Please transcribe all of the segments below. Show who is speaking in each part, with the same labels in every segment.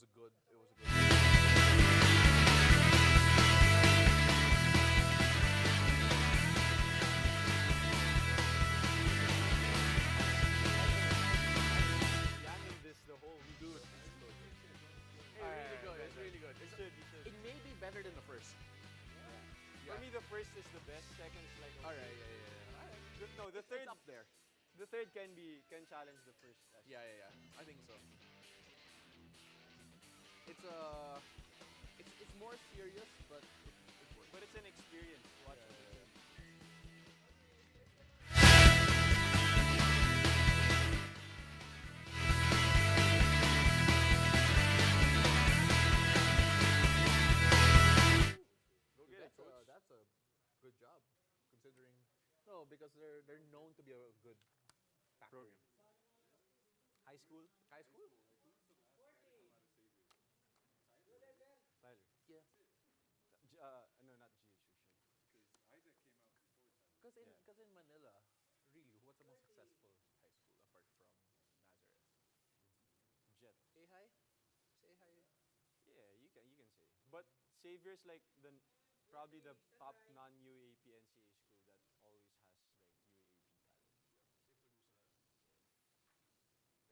Speaker 1: was a good. It was a good. Planning this the whole we do it.
Speaker 2: Really good.
Speaker 1: It's really good. It should.
Speaker 2: It may be better than the first.
Speaker 1: For me, the first is the best. Second is like.
Speaker 2: All right, yeah. All right.
Speaker 1: No, the third.
Speaker 2: It's up there.
Speaker 1: The third can challenge the first.
Speaker 2: Yeah. I think so. It's more serious, but it works.
Speaker 1: But it's an experience. Watch it. Go get it, coach.
Speaker 2: That's a good job, considering. No, because they're known to be a good program.
Speaker 1: High school.
Speaker 2: High school?
Speaker 1: Tyler.
Speaker 2: Yeah.
Speaker 1: No, not GHU.
Speaker 2: Because in Manila, really, what's the most successful high school apart from Nazareth?
Speaker 1: Jet.
Speaker 2: A-High? Say hi.
Speaker 1: Yeah, you can say. But Xavier's like probably the top non-UAP NCAA school that always has like UAP talent.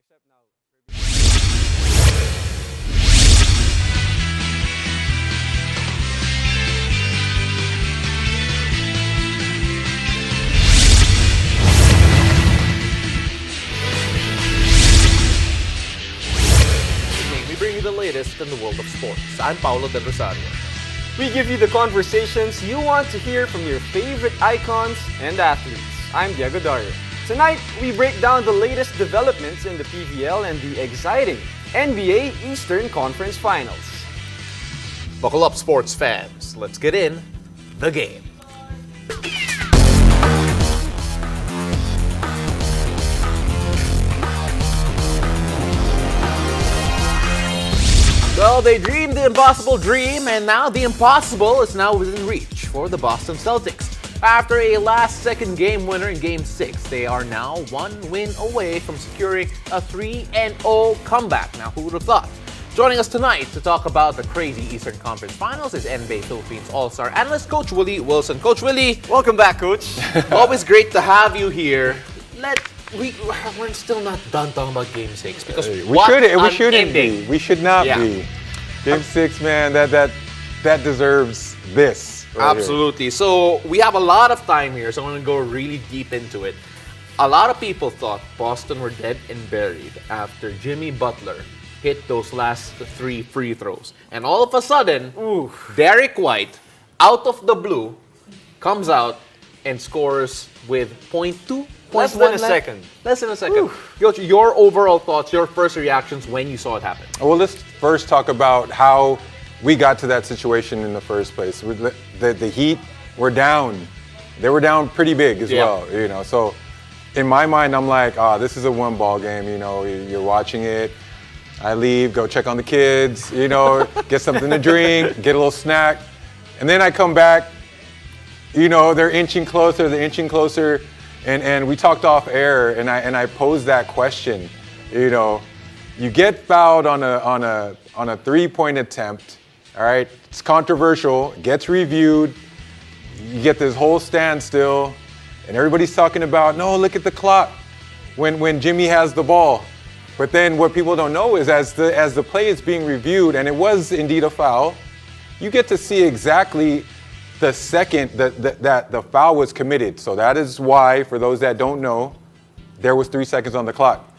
Speaker 1: Except now.
Speaker 2: We bring you the latest in the world of sports. I'm Paulo Del Rosario.
Speaker 1: We give you the conversations you want to hear from your favorite icons and athletes. I'm Diego Dario. Tonight, we break down the latest developments in the PVL and the exciting NBA Eastern Conference Finals.
Speaker 2: Buckle up, sports fans. Let's get in the game. Well, they dreamed the impossible dream, and now the impossible is now within reach for the Boston Celtics. After a last-second game winner in Game 6, they are now one win away from securing a 3-0 comeback. Now, who would have thought? Joining us tonight to talk about the crazy Eastern Conference Finals is NBA Philippines All-Star analyst Coach Willie Wilson. Coach Willie,
Speaker 1: Welcome back, Coach.
Speaker 2: always great to have you here. We're still not done talking about Game 6 because
Speaker 3: We
Speaker 2: what
Speaker 3: shouldn't
Speaker 2: an ending.
Speaker 3: be. We should not
Speaker 2: Yeah.
Speaker 3: be. Game 6, man, that deserves this. right here.
Speaker 2: Absolutely. So we have a lot of time here, so I'm going to go really deep into it. A lot of people thought Boston were dead and buried after Jimmy Butler hit those last 3 free throws. And all of a sudden, Derrick White, out of the blue, comes out and scores with 0.2.
Speaker 1: Less than a second.
Speaker 2: Less than a second. Coach, your overall thoughts, your first reactions when you saw it happen.
Speaker 3: Well, let's first talk about how we got to that situation in the first place. The Heat were down. They were down pretty big as well, you know. So in my mind, I'm like, this is a one-ball game. You know, you're watching it. I leave, go check on the kids, you know, get something to drink, get a little snack. And then I come back, you know, they're inching closer. And we talked off air, and I posed that question. You know, you get fouled on a 3-point attempt. All right, it's controversial. Gets reviewed. You get this whole standstill, and everybody's talking about, no, look at the clock when Jimmy has the ball. But then what people don't know is as the play is being reviewed, and it was indeed a foul, you get to see exactly the second that the foul was committed. So that is why, for those that don't know, there was 3 seconds on the clock.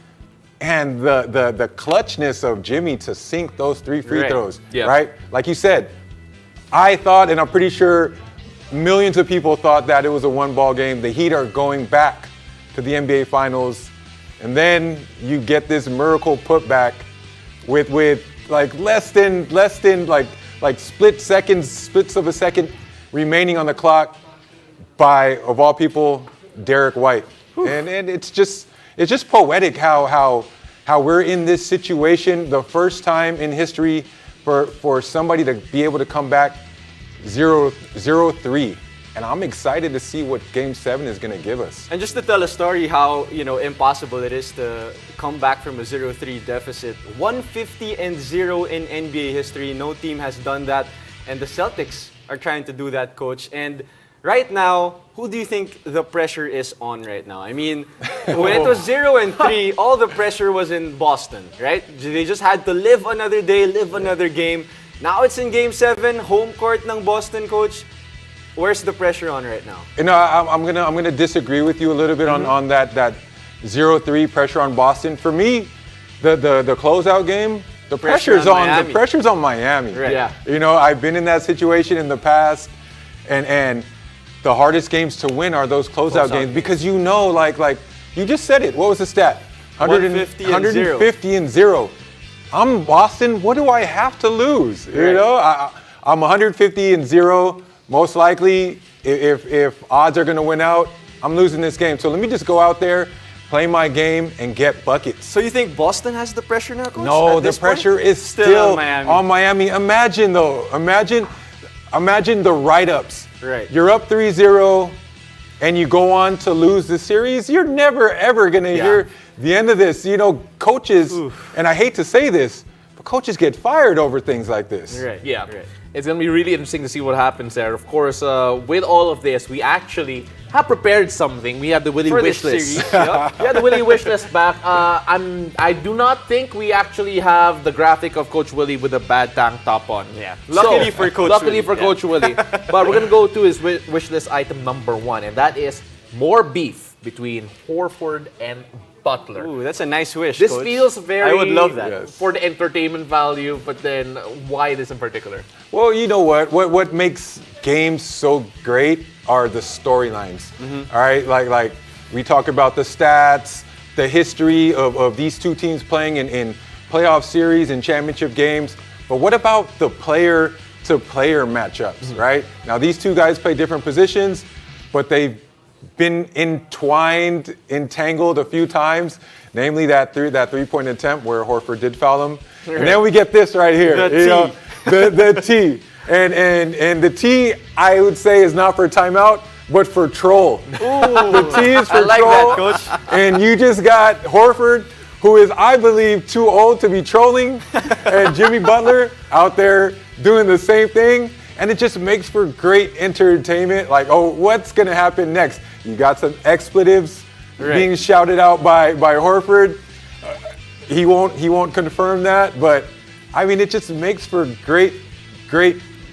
Speaker 3: And the clutchness of Jimmy to sink those 3 free throws, right? Like you said, I thought, and I'm pretty sure millions of people thought that it was a one-ball game. The Heat are going back to the NBA Finals. And then you get this miracle putback with like less than like splits of a second remaining on the clock by, of all people, Derrick White. And it's just poetic how we're in this situation, the first time in history for somebody to be able to come back 0-3 and I'm excited to see what Game 7 is going to give us.
Speaker 1: And just to tell a story how, impossible it is to come back from a 0-3 deficit. 150-0 in NBA history. No team has done that. And the Celtics are trying to do that, Coach. And right now, who do you think the pressure is on right now? I mean, when it was 0-3, all the pressure was in Boston, right? They just had to live another day, live another game. Now it's in Game 7, home court ng Boston, Coach. Where's the pressure on right now?
Speaker 3: I'm gonna disagree with you a little bit on that 0-3 pressure on Boston. For me, the closeout game, the pressure's on Miami.
Speaker 1: Right. Yeah.
Speaker 3: I've been in that situation in the past, and the hardest games to win are those closeout games because like you just said it. What was the stat? 150-0. I'm Boston. What do I have to lose?
Speaker 1: Right.
Speaker 3: I'm 150-0. Most likely, if odds are going to win out, I'm losing this game. So let me just go out there, play my game, and get buckets.
Speaker 1: So you think Boston has the pressure now, Coach?
Speaker 3: No, the pressure is still on Miami. Imagine the write-ups.
Speaker 1: Right.
Speaker 3: You're up 3-0, and you go on to lose the series. You're never, ever going to hear the end of this. Coaches, and I hate to say this, but coaches get fired over things like this.
Speaker 1: Right.
Speaker 2: Yeah.
Speaker 1: Right.
Speaker 2: It's going to be really interesting to see what happens there. Of course, with all of this, we actually have prepared something. We have the Willie wish list.
Speaker 1: Yep.
Speaker 2: Yeah, the Willie wish list back. I do not think we actually have the graphic of Coach Willie with a bad tank top on.
Speaker 1: Yeah. Luckily for Coach
Speaker 2: Willie. But we're going to go to his wish list item number 1, and that is more beef between Horford and Butler.
Speaker 1: Ooh, that's a nice wish,
Speaker 2: This
Speaker 1: Coach.
Speaker 2: feels very...
Speaker 1: I would love that.
Speaker 3: Yes.
Speaker 2: For the entertainment value, but then why this in particular?
Speaker 3: Well, you know what makes games so great are the storylines. All right, like we talk about the stats, the history of these two teams playing in playoff series and championship games. But what about the player-to-player matchups, right? Now these two guys play different positions, but they've been entangled a few times, namely that three-point attempt where Horford did foul him. Right. And then we get this right here. The T. And the T, I would say, is not for timeout, but for troll.
Speaker 1: Ooh,
Speaker 3: the T is for
Speaker 1: I like
Speaker 3: troll.
Speaker 1: that, Coach.
Speaker 3: And you just got Horford, who is, I believe, too old to be trolling, and Jimmy Butler out there doing the same thing. And it just makes for great entertainment. Like, oh, what's going to happen next? You got some expletives being shouted out by Horford. He won't confirm that, but I mean, it just makes for great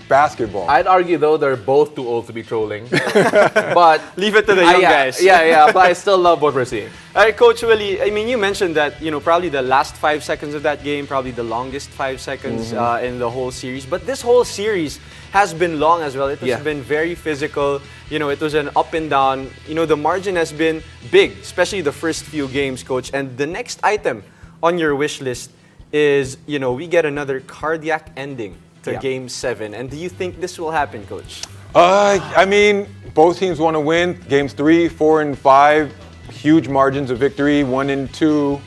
Speaker 3: basketball.
Speaker 2: I'd argue, though, they're both too old to be trolling. But
Speaker 1: leave it to the young guys.
Speaker 2: Yeah, but I still love what we're seeing.
Speaker 1: All right, Coach Willie, I mean, you mentioned that, probably the last 5 seconds of that game, probably the longest 5 seconds in the whole series. But this whole series has been long as well. It has been very physical. It was an up and down. The margin has been big, especially the first few games, Coach. And the next item on your wish list is, we get another cardiac ending to Game 7. And do you think this will happen, Coach?
Speaker 3: I mean, both teams want to win. Games 3, 4, and 5, huge margins of victory. 1 and 2,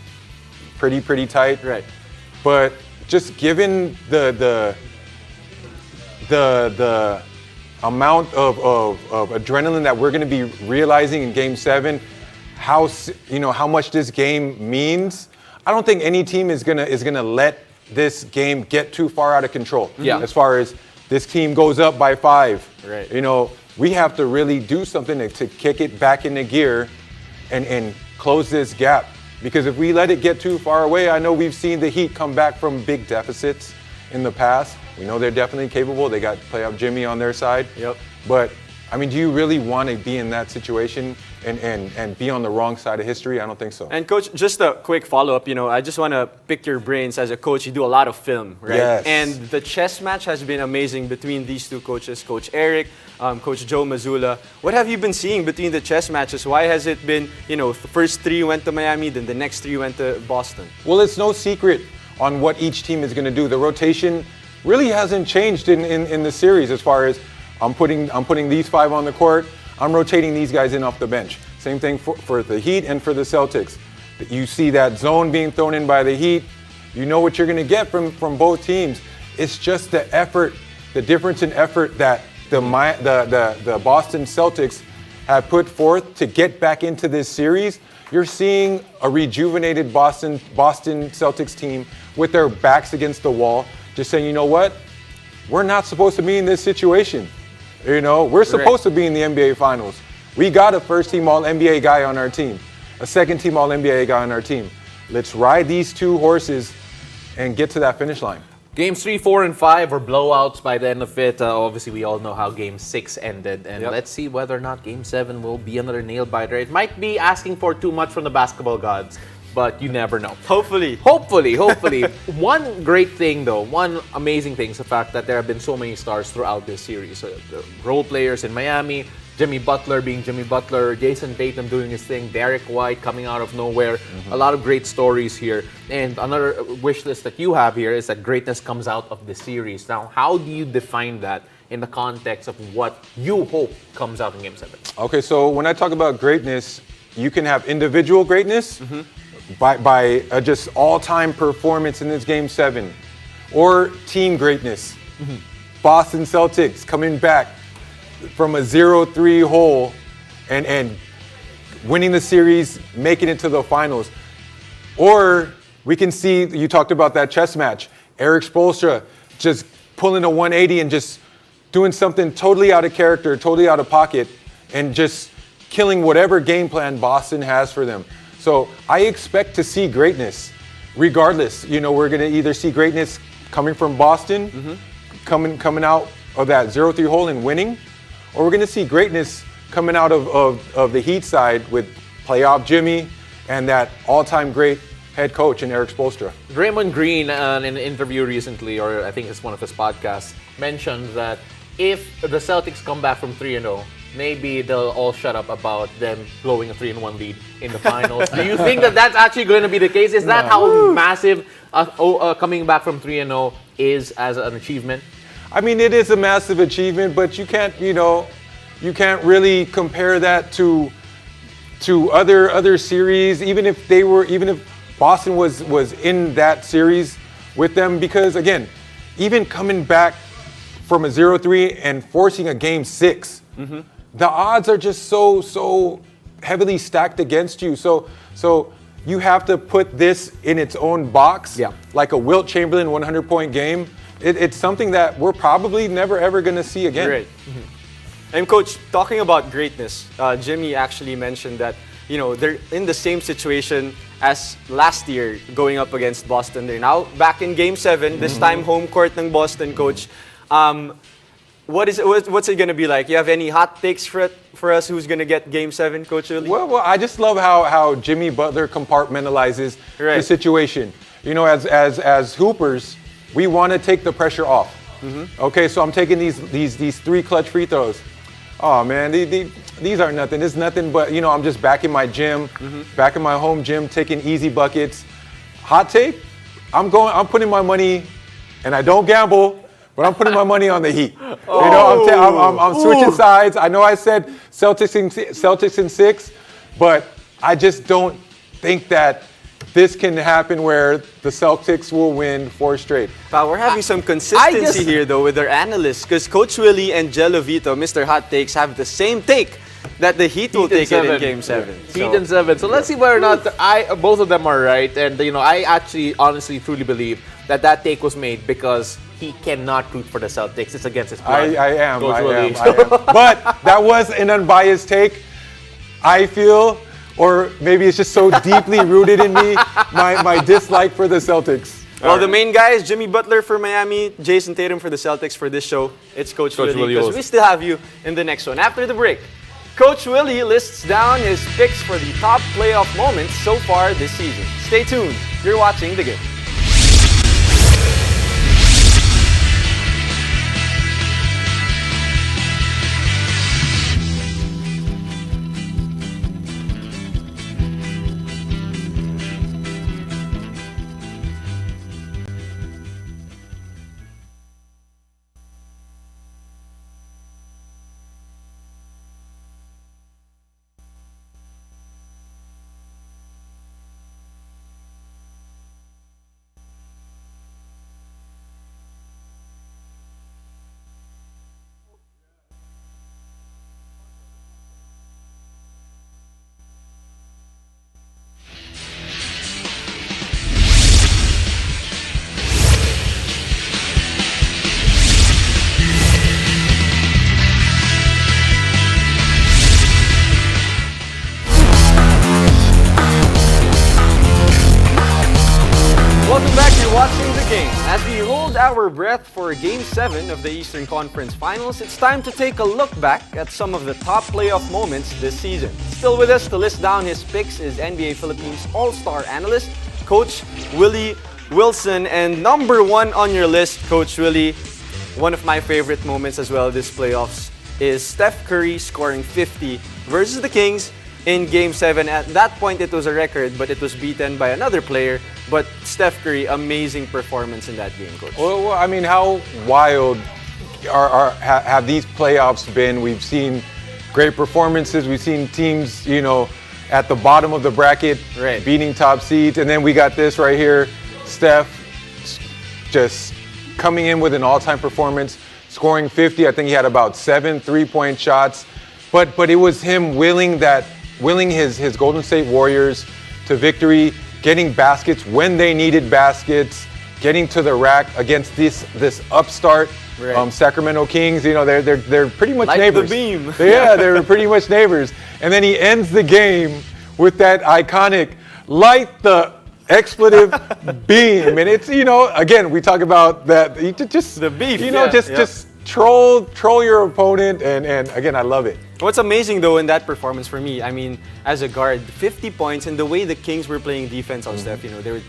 Speaker 3: pretty tight.
Speaker 1: Right.
Speaker 3: But just given the amount of adrenaline that we're going to be realizing in Game 7, how much this game means, I don't think any team is gonna let this game get too far out of control.
Speaker 2: Yeah.
Speaker 3: As far as this team goes up by 5,
Speaker 1: right.
Speaker 3: We have to really do something to kick it back into gear and close this gap. Because if we let it get too far away, I know we've seen the Heat come back from big deficits in the past. We know they're definitely capable. They got playoff Jimmy on their side.
Speaker 1: Yep.
Speaker 3: But, I mean, do you really want to be in that situation and be on the wrong side of history? I don't think so.
Speaker 1: And Coach, just a quick follow-up. I just want to pick your brains as a coach. You do a lot of film, right?
Speaker 3: Yes.
Speaker 1: And the chess match has been amazing between these two coaches, Coach Derrick, Coach Joe Mazzulla. What have you been seeing between the chess matches? Why has it been, the first 3 went to Miami, then the next 3 went to Boston?
Speaker 3: Well, it's no secret on what each team is going to do. The rotation really hasn't changed in the series as far as I'm putting these 5 on the court. I'm rotating these guys in off the bench. Same thing for the Heat and for the Celtics. You see that zone being thrown in by the Heat. You know what you're going to get from both teams. It's just the effort, the difference in effort that the Boston Celtics have put forth to get back into this series, you're seeing a rejuvenated Boston Celtics team with their backs against the wall, just saying, you know what? We're not supposed to be in this situation. You know, we're supposed to be in the NBA Finals. We got a first-team All-NBA guy on our team, a second-team All-NBA guy on our team. Let's ride these two horses and get to that finish line.
Speaker 2: Games 3, 4, and 5 were blowouts by the end of it. Obviously, we all know how Game 6 ended. And let's see whether or not Game 7 will be another nail-biter. It might be asking for too much from the basketball gods, but you never know.
Speaker 1: Hopefully.
Speaker 2: One great thing, though, one amazing thing is the fact that there have been so many stars throughout this series. The role players in Miami, Jimmy Butler being Jimmy Butler, Jason Tatum doing his thing, Derrick White coming out of nowhere. A lot of great stories here. And another wish list that you have here is that greatness comes out of the series. Now, how do you define that in the context of what you hope comes out in Game 7?
Speaker 3: Okay, so when I talk about greatness, you can have individual greatness by just all-time performance in this Game 7, or team greatness. Boston Celtics coming back from a 0-3 hole and winning the series, making it to the finals. Or we can see, you talked about that chess match, Eric Spoelstra just pulling a 180 and just doing something totally out of character, totally out of pocket, and just killing whatever game plan Boston has for them. So I expect to see greatness regardless. You know, we're going to either see greatness coming from Boston, coming out of that 0-3 hole and winning, or we're going to see greatness coming out of the Heat side with playoff Jimmy and that all-time great head coach in Eric Spoelstra.
Speaker 2: Draymond Green, in an interview recently, or I think it's one of his podcasts, mentioned that if the Celtics come back from 3-0, maybe they'll all shut up about them blowing a 3-1 lead in the finals. Do you think that that's actually going to be the case? Is that how massive coming back from 3-0 is as an achievement?
Speaker 3: I mean, it is a massive achievement, but you can't really compare that to other series, even if Boston was in that series with them, because again, even coming back from a 0-3 and forcing a Game 6, the odds are just so heavily stacked against you. So you have to put this in its own box, like a Wilt Chamberlain 100-point game. It's something that we're probably never ever going to see again.
Speaker 1: Great. And Coach, talking about greatness, Jimmy actually mentioned that, you know, they're in the same situation as last year going up against Boston. They're now back in Game 7, this time home court ng Boston, Coach. What's it going to be like? You have any hot takes for us who's going to get Game 7, Coach Willie?
Speaker 3: Well, I just love how Jimmy Butler compartmentalizes the situation. You know, as hoopers, we want to take the pressure off. Okay, so I'm taking these 3 clutch free throws. Oh man, these are nothing. It's nothing but, you know, I'm just back in my gym, back in my home gym, taking easy buckets. Hot take, I'm putting my money, and I don't gamble, but I'm putting my money on the Heat. You know, I'm switching sides. I know I said Celtics in 6, but I just don't think that this can happen where the Celtics will win 4 straight.
Speaker 1: We're having some consistency here, though, with our analysts, because Coach Willie and Jello Vito, Mr. Hot Takes, have the same take that the Heat will take it in Game 7.
Speaker 2: Heat and 7. So let's see whether or not both of them are right. And, you know, I actually, honestly, truly believe that take was made because he cannot root for the Celtics. It's against his blood.
Speaker 3: I am. But that was an unbiased take, I feel. Or maybe it's just so deeply rooted in me, my dislike for the Celtics.
Speaker 1: Well, the main guy is Jimmy Butler for Miami, Jason Tatum for the Celtics for this show. It's Coach Willie, because we still have you in the next one. After the break, Coach Willie lists down his picks for the top playoff moments so far this season. Stay tuned. You're watching The Game. our breath for Game 7 of the Eastern Conference Finals, it's time to take a look back at some of the top playoff moments this season. Still with us to list down his picks is NBA Philippines All-Star analyst, Coach Willie Wilson. And number one on your list, Coach Willie, one of my favorite moments as well this playoffs is Steph Curry scoring 50 versus the Kings in Game 7. At that point, it was a record, but it was beaten by another player. But Steph Curry, amazing performance in that game, Coach.
Speaker 3: Well, I mean, how wild have these playoffs been? We've seen great performances. We've seen teams, at the bottom of the bracket beating top seeds. And then we got this right here, Steph just coming in with an all-time performance, scoring 50. I think he had about 7 3-point shots. But it was him willing his Golden State Warriors to victory, getting baskets when they needed baskets, getting to the rack against this upstart Sacramento Kings. They're pretty much neighbors.
Speaker 1: The beam.
Speaker 3: Yeah, they're pretty much neighbors. And then he ends the game with that iconic light the expletive beam. And it's, again, we talk about that, just
Speaker 1: the beef.
Speaker 3: Just troll your opponent. And again, I love it.
Speaker 1: What's amazing though in that performance for me, I mean, as a guard, 50 points and the way the Kings were playing defense on Steph, they were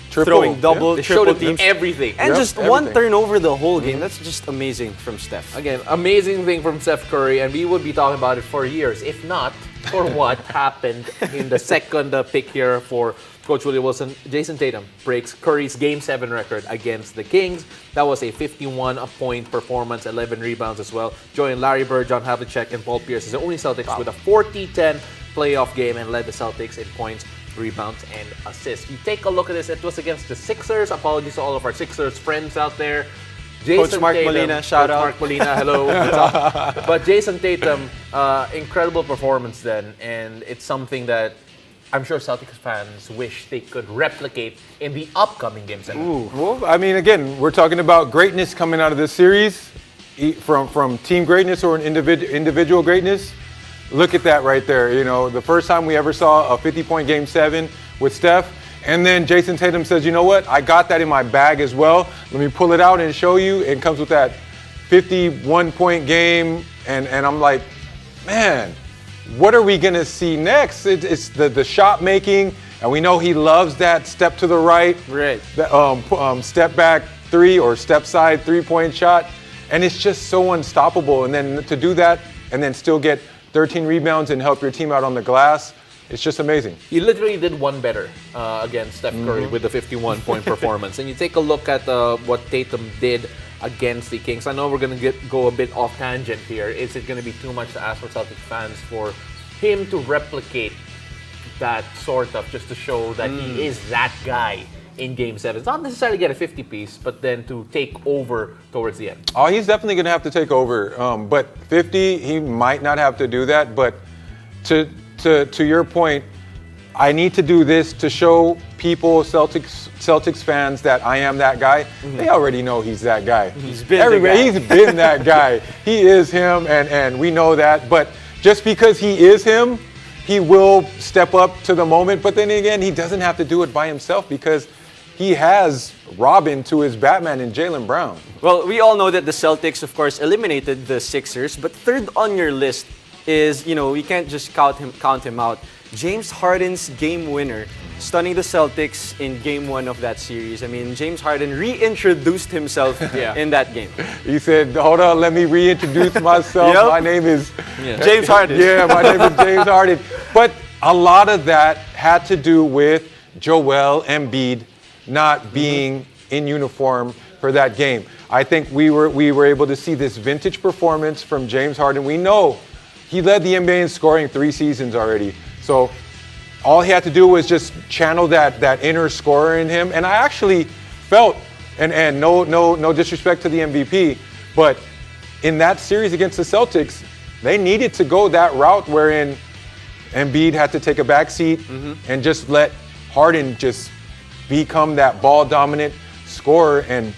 Speaker 1: throwing double,
Speaker 2: They
Speaker 1: triple
Speaker 2: showed him
Speaker 1: teams.
Speaker 2: everything.
Speaker 1: And just one turnover the whole game. That's just amazing from Steph.
Speaker 2: Again, amazing thing from Steph Curry, and we would be talking about it for years, if not for what happened in the second pick here for Coach Willie Wilson. Jason Tatum breaks Curry's Game 7 record against the Kings. That was a 51-point performance, 11 rebounds as well. Joined Larry Bird, John Havlicek, and Paul Pierce as the only Celtics with a 40-10 playoff game and led the Celtics in points, rebounds, and assists. You take a look at this, it was against the Sixers. Apologies to all of our Sixers friends out there.
Speaker 1: Coach Mark Molina, shout out.
Speaker 2: Mark Molina, hello. What's up? But Jason Tatum, incredible performance then, and it's something that I'm sure Celtics fans wish they could replicate in the upcoming Game 7.
Speaker 3: Ooh. Well, I mean, again, we're talking about greatness coming out of this series, from team greatness or an individual greatness. Look at that right there. The first time we ever saw a 50-point Game 7 with Steph. And then Jason Tatum says, you know what? I got that in my bag as well. Let me pull it out and show you. It comes with that 51-point game. And I'm like, man, what are we going to see next? It's the shot making. And we know he loves that step to the right. Step back three or step side 3-point shot. And it's just so unstoppable. And then to do that and then still get 13 rebounds and help your team out on the glass, it's just amazing.
Speaker 2: He literally did one better against Steph Curry with the 51-point performance. And you take a look at what Tatum did against the Kings. I know we're going to go a bit off tangent here. Is it going to be too much to ask for Celtics fans for him to replicate that sort of, just to show that he is that guy in Game 7? It's not necessarily get a 50-piece, but then to take over towards the end.
Speaker 3: Oh, he's definitely going to have to take over. But 50, he might not have to do that. But to your point, I need to do this to show people, Celtics fans, that I am that guy. They already know he's that guy.
Speaker 1: He's been
Speaker 3: that guy. He is him, and we know that. But just because he is him, he will step up to the moment. But then again, he doesn't have to do it by himself because he has Robin to his Batman in Jaylen Brown.
Speaker 1: Well, we all know that the Celtics, of course, eliminated the Sixers. But third on your list is, we can't just count him out. James Harden's game winner, stunning the Celtics in Game 1 of that series. I mean, James Harden reintroduced himself in that game.
Speaker 3: He said, hold on, let me reintroduce myself. My name is
Speaker 1: James Harden.
Speaker 3: Yeah, my name is James Harden. But a lot of that had to do with Joel Embiid not being in uniform for that game. I think we were able to see this vintage performance from James Harden. We know he led the NBA in scoring 3 seasons already. So all he had to do was just channel that inner scorer in him. And I actually felt, and no disrespect to the MVP, but in that series against the Celtics, they needed to go that route wherein Embiid had to take a back seat and just let Harden just become that ball dominant scorer and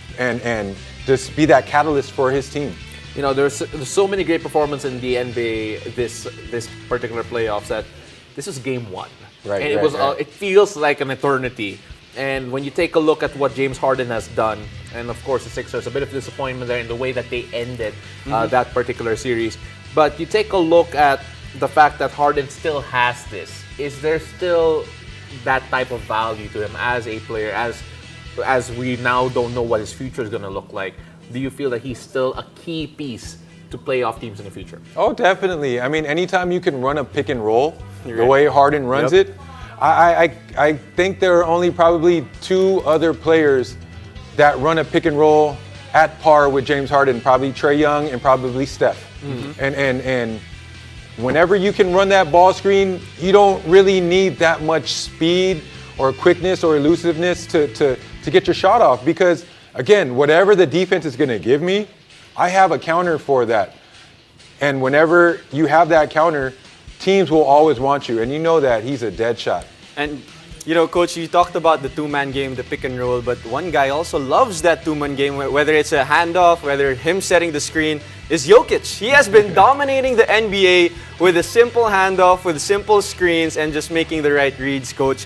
Speaker 3: just be that catalyst for his team.
Speaker 2: There's so many great performances in the NBA this particular playoffs that this is Game 1.
Speaker 3: Right,
Speaker 2: and it feels like an eternity. And when you take a look at what James Harden has done And of course, the Sixers, a bit of disappointment there in the way that they ended that particular series. But you take a look at the fact that Harden still has this. Is there still that type of value to him as a player, as we now don't know what his future is going to look like? Do you feel that he's still a key piece to playoff teams in the future?
Speaker 3: Oh, definitely. I mean, anytime you can run a pick and roll, the way Harden runs it, I think there are only probably two other players that run a pick and roll at par with James Harden, probably Trae Young and probably Steph. And whenever you can run that ball screen, you don't really need that much speed or quickness or elusiveness to get your shot off, because again, whatever the defense is going to give me, I have a counter for that. And whenever you have that counter, teams will always want you. And you know that he's a dead shot.
Speaker 1: And, you know, Coach, you talked about the two-man game, the pick and roll, but one guy also loves that two-man game, whether it's a handoff, whether him setting the screen, is Jokic. He has been dominating the NBA with a simple handoff, with simple screens, and just making the right reads, Coach.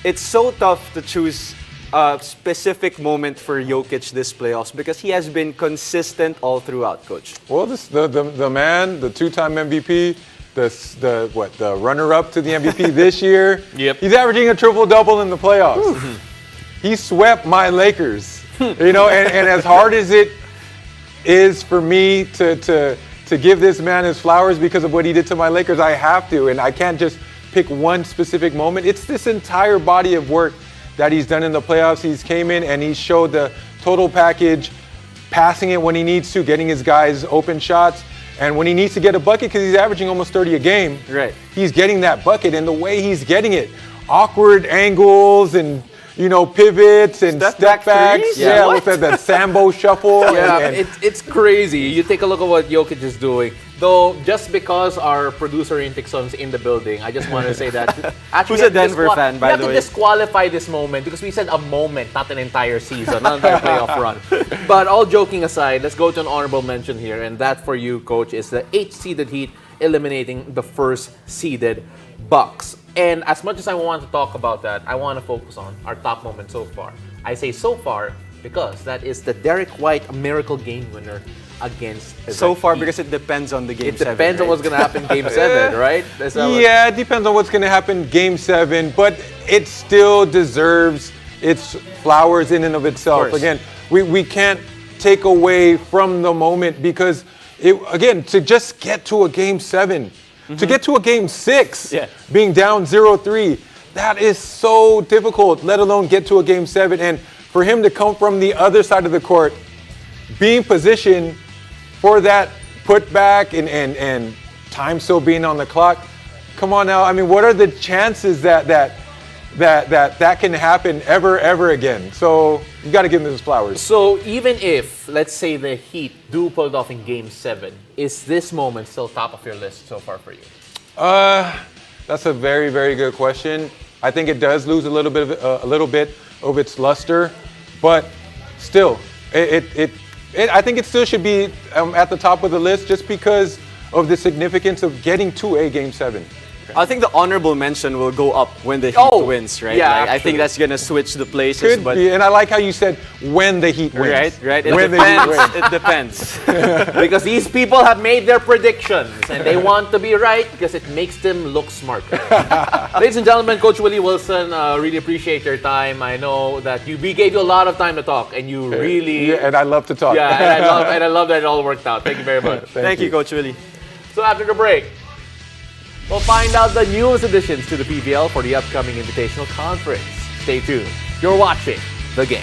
Speaker 1: It's so tough to choose a specific moment for Jokic this playoffs because he has been consistent all throughout, Coach.
Speaker 3: Well, the man, the two-time MVP, the runner-up to the MVP this year. He's averaging a triple-double in the playoffs. He swept my Lakers. You know, and as hard as it is for me to give this man his flowers because of what he did to my Lakers, I have to, and I can't just pick one specific moment. It's this entire body of work that he's done in the playoffs. He's came in and he showed the total package, passing it when he needs to, getting his guys open shots. And when he needs to get a bucket, because he's averaging almost 30 a game, he's getting that bucket. And the way he's getting it, awkward angles and, you know, pivots and step backs. With that Sambo shuffle.
Speaker 2: It's crazy. You take a look at what Jokic is doing. Though, just because our producer Intixon's in the building, I just want to say that. Actually,
Speaker 1: who's a Denver fan, by the way?
Speaker 2: We have to disqualify this moment because we said a moment, not an entire season, not an entire playoff run. But all joking aside, let's go to an honorable mention here. And that for you, Coach, is the 8th-seeded Heat eliminating the 1st-seeded Bucks. And as much as I want to talk about that, I want to focus on our top moment so far. I say so far because that is the Derrick White miracle game winner against
Speaker 1: so far
Speaker 2: Heat.
Speaker 1: Because it depends on the game.
Speaker 2: It depends on what's going to happen in Game 7, right?
Speaker 3: It depends on what's going to happen Game 7, but it still deserves its flowers in and of itself. Again, we can't take away from the moment because, to just get to a Game 7, to get to a Game 6, being down 0-3, that is so difficult, let alone get to a Game 7. And for him to come from the other side of the court, being positioned for that putback and time still being on the clock, come on now. I mean, what are the chances that can happen ever again? So you got to give them his flowers.
Speaker 2: So even if, let's say, the Heat do pull it off in Game 7, is this moment still top of your list so far for you?
Speaker 3: That's a very, very good question. I think it does lose a little bit of its luster, but still, I think it still should be at the top of the list just because of the significance of getting to a Game 7.
Speaker 1: I think the honorable mention will go up when the Heat wins, right?
Speaker 2: Yeah,
Speaker 1: I think that's going to switch the places.
Speaker 3: Could be, and I like how you said when the Heat wins.
Speaker 1: Right. It depends.
Speaker 2: Because these people have made their predictions and they want to be right because it makes them look smarter. Ladies and gentlemen, Coach Willie Wilson, really appreciate your time. I know that we gave you a lot of time to talk and you really...
Speaker 3: and I love to talk.
Speaker 2: And I love that it all worked out. Thank you very much.
Speaker 1: Thank you, Coach Willie.
Speaker 2: So after the break, we'll find out the newest additions to the PVL for the upcoming Invitational Conference. Stay tuned. You're watching The Game.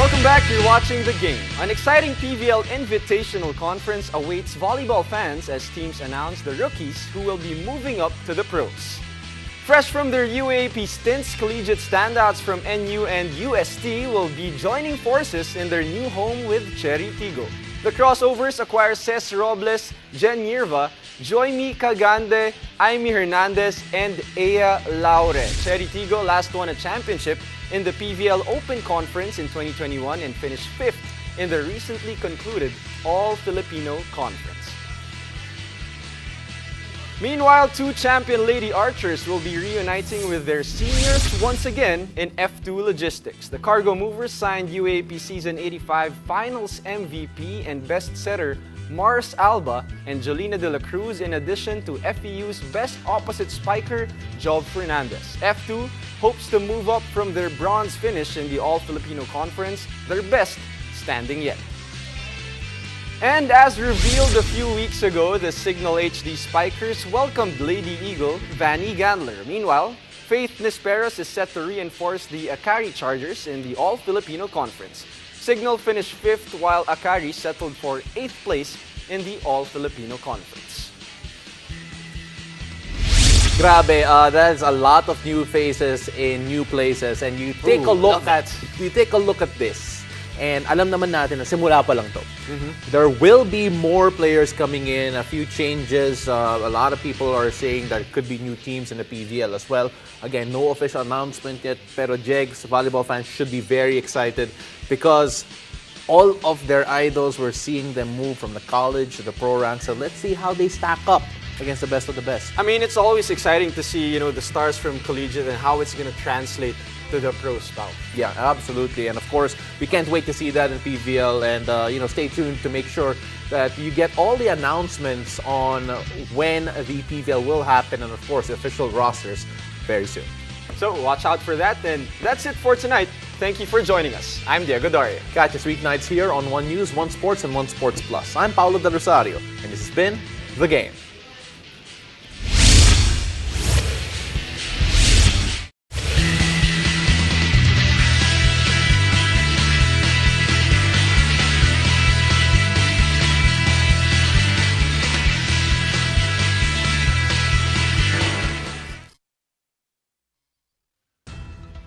Speaker 1: Welcome back. You're watching The Game. An exciting PVL Invitational Conference awaits volleyball fans as teams announce the rookies who will be moving up to the pros. Fresh from their UAAP stints, collegiate standouts from NU and UST will be joining forces in their new home with Cherry Tigo. The crossovers acquire Ces Robles, Jen Yerva, Joymi Cagande, Aimee Hernandez, and Ea Laure. Cherry Tigo last won a championship in the PVL Open Conference in 2021 and finished 5th in the recently concluded All-Filipino Conference. Meanwhile, two champion lady archers will be reuniting with their seniors once again in F2 Logistics. The Cargo Movers signed UAAP Season 85 Finals MVP and Best Setter Mars Alba and Jolina de la Cruz, in addition to FEU's Best Opposite Spiker Jov Fernandez. F2 hopes to move up from their bronze finish in the All-Filipino Conference, their best standing yet. And as revealed a few weeks ago, the Signal HD Spikers welcomed Lady Eagle Vanny Gandler. Meanwhile, Faith Nisperos is set to reinforce the Akari Chargers in the All-Filipino Conference. Signal finished 5th while Akari settled for 8th place in the All-Filipino Conference.
Speaker 2: Grabe, that's a lot of new faces in new places, and you take a look at this. And alam naman natin na simula pa lang to. There will be more players coming in, a few changes. A lot of people are saying that it could be new teams in the PVL as well. Again, no official announcement yet, pero Jegs, volleyball fans should be very excited because all of their idols, we're seeing them move from the college to the pro ranks. So let's see how they stack up against the best of the best.
Speaker 1: I mean, it's always exciting to see, the stars from collegiate and how it's going to translate to the pro spout.
Speaker 2: Yeah, absolutely. And of course, we can't wait to see that in PVL. And, stay tuned to make sure that you get all the announcements on when the PVL will happen and, of course, the official rosters very soon.
Speaker 1: So watch out for that. And that's it for tonight. Thank you for joining us. I'm Diego Daria.
Speaker 2: Catch us weeknights here on One News, One Sports, and One Sports Plus. I'm Paolo Del Rosario, and this has been The Game.